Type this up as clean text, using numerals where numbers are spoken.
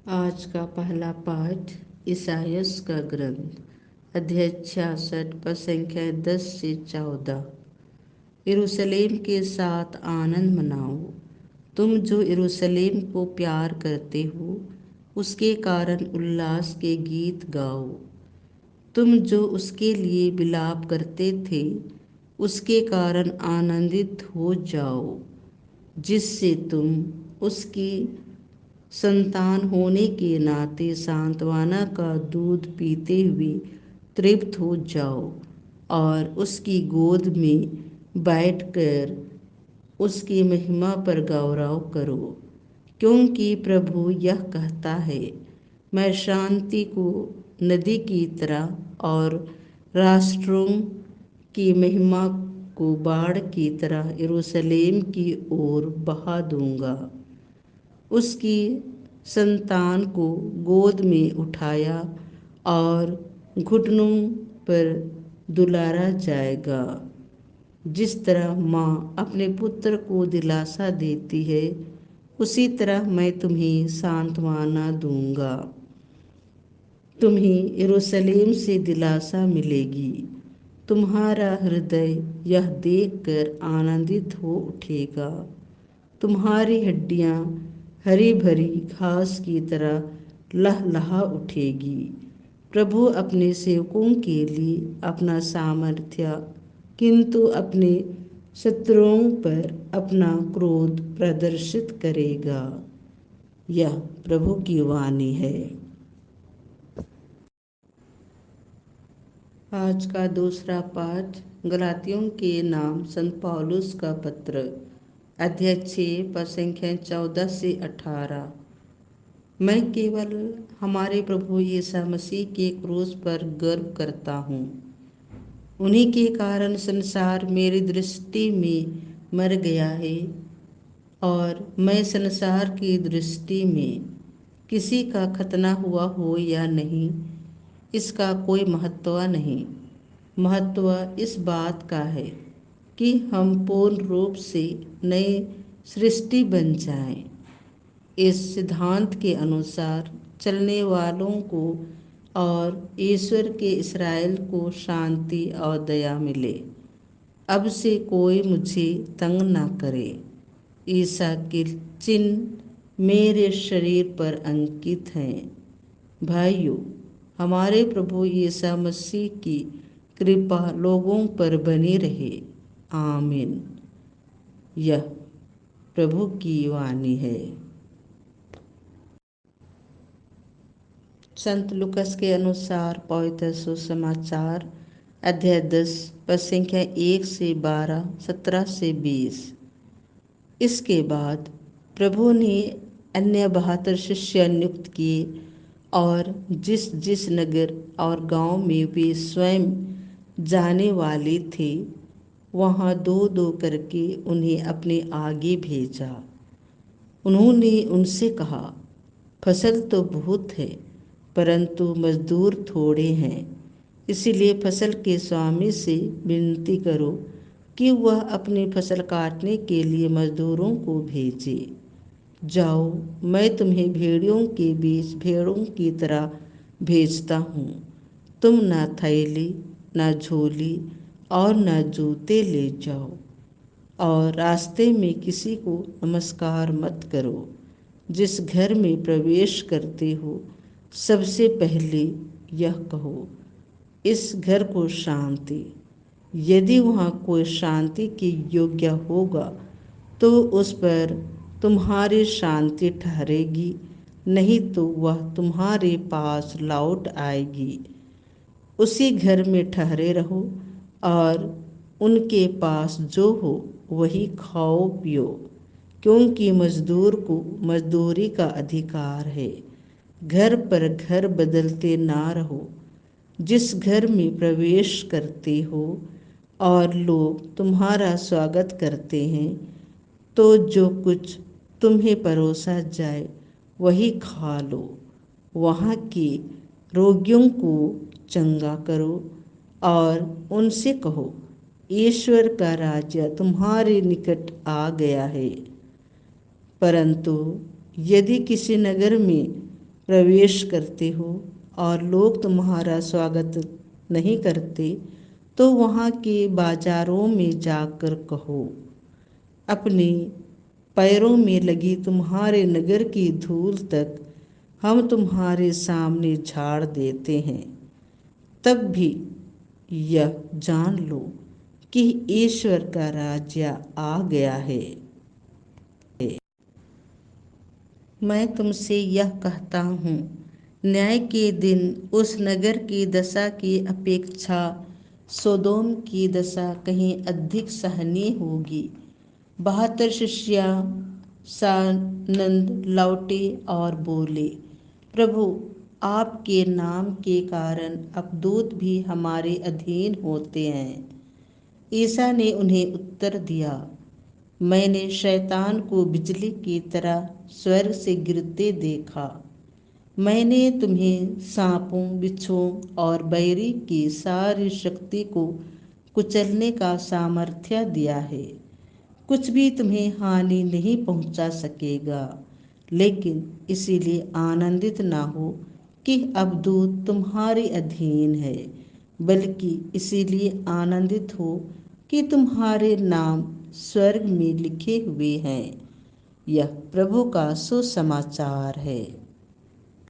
आज का पहला पाठ ईसाइयास का ग्रंथ अध्याय 66 पर संख्या 10 से 14। यरूशलेम के साथ आनंद मनाओ, तुम जो यरूशलेम को प्यार करते हो, उसके कारण उल्लास के गीत गाओ। तुम जो उसके लिए विलाप करते थे, उसके कारण आनंदित हो जाओ, जिससे तुम उसकी संतान होने के नाते सांत्वना का दूध पीते हुए तृप्त हो जाओ और उसकी गोद में बैठकर उसकी महिमा पर गौरव करो। क्योंकि प्रभु यह कहता है, मैं शांति को नदी की तरह और राष्ट्रों की महिमा को बाढ़ की तरह यरूशलेम की ओर बहा दूंगा। उसकी संतान को गोद में उठाया और घुटनों पर दुलारा जाएगा। जिस तरह माँ अपने पुत्र को दिलासा देती है, उसी तरह मैं तुम्हें सांत्वना दूंगा। तुम्हें यरूशलेम से दिलासा मिलेगी। तुम्हारा हृदय यह देखकर आनंदित हो उठेगा। तुम्हारी हड्डियाँ हरी भरी घास की तरह लहलहा उठेगी। प्रभु अपने सेवकों के लिए अपना सामर्थ्य, किंतु अपने शत्रुओं पर अपना क्रोध प्रदर्शित करेगा। यह प्रभु की वाणी है। आज का दूसरा पाठ गलातियों के नाम संत पौलुस का पत्र अध्याय 6 पर संख्या 14 से 18। मैं केवल हमारे प्रभु यीशु मसीह के क्रूस पर गर्व करता हूँ। उन्हीं के कारण संसार मेरी दृष्टि में मर गया है और मैं संसार की दृष्टि में किसी का खतना हुआ हो या नहीं, इसका कोई महत्व नहीं। महत्व इस बात का है कि हम पूर्ण रूप से नई सृष्टि बन जाएं। इस सिद्धांत के अनुसार चलने वालों को और ईश्वर के इस्राएल को शांति और दया मिले। अब से कोई मुझे तंग न करे। ईसा के चिन्ह मेरे शरीर पर अंकित हैं। भाइयों, हमारे प्रभु यीशु मसीह की कृपा लोगों पर बनी रहे। आमीन। यह प्रभु की वाणी है। संत लुकस के अनुसार पवित्र सुसमाचार अध्याय 10 पद संख्या 1 से 12, 17 से 20। इसके बाद प्रभु ने अन्य 72 शिष्य नियुक्त किए और जिस जिस नगर और गांव में वे स्वयं जाने वाले थे, वहां दो दो करके उन्हें अपने आगे भेजा। उन्होंने उनसे कहा, फसल तो बहुत है, परंतु मजदूर थोड़े हैं। इसीलिए फसल के स्वामी से विनती करो कि वह अपनी फसल काटने के लिए मजदूरों को भेजे। जाओ, मैं तुम्हें भेड़ियों के बीच भेड़ों की तरह भेजता हूँ। तुम न थैली, न झोली और न जूते ले जाओ, और रास्ते में किसी को नमस्कार मत करो। जिस घर में प्रवेश करते हो, सबसे पहले यह कहो, इस घर को शांति। यदि वहाँ कोई शांति के योग्य होगा, तो उस पर तुम्हारी शांति ठहरेगी, नहीं तो वह तुम्हारे पास लौट आएगी। उसी घर में ठहरे रहो और उनके पास जो हो वही खाओ पियो, क्योंकि मजदूर को मजदूरी का अधिकार है। घर पर घर बदलते ना रहो। जिस घर में प्रवेश करते हो और लोग तुम्हारा स्वागत करते हैं, तो जो कुछ तुम्हें परोसा जाए वही खा लो। वहाँ के रोगियों को चंगा करो और उनसे कहो, ईश्वर का राज्य तुम्हारे निकट आ गया है। परंतु यदि किसी नगर में प्रवेश करते हो और लोग तुम्हारा स्वागत नहीं करते, तो वहाँ के बाजारों में जाकर कहो, अपने पैरों में लगी तुम्हारे नगर की धूल तक हम तुम्हारे सामने झाड़ देते हैं। तब भी यह जान लो कि ईश्वर का राज्य आ गया है। मैं तुमसे यह कहता हूँ, न्याय के दिन उस नगर की दशा की अपेक्षा सोदोम की दशा कहीं अधिक सहनीय होगी। 72 शिष्य सानंद लौटे और बोले, प्रभु, आपके नाम के कारण अबदूत भी हमारे अधीन होते हैं। ईसा ने उन्हें उत्तर दिया, मैंने शैतान को बिजली की तरह स्वर्ग से गिरते देखा। मैंने तुम्हें सांपों, बिच्छुओं और बैरी की सारी शक्ति को कुचलने का सामर्थ्य दिया है। कुछ भी तुम्हें हानि नहीं पहुंचा सकेगा। लेकिन इसीलिए आनंदित ना हो कि अबदूत तुम्हारे अधीन है, बल्कि इसीलिए आनंदित हो कि तुम्हारे नाम स्वर्ग में लिखे हुए हैं। यह प्रभु का सुसमाचार है।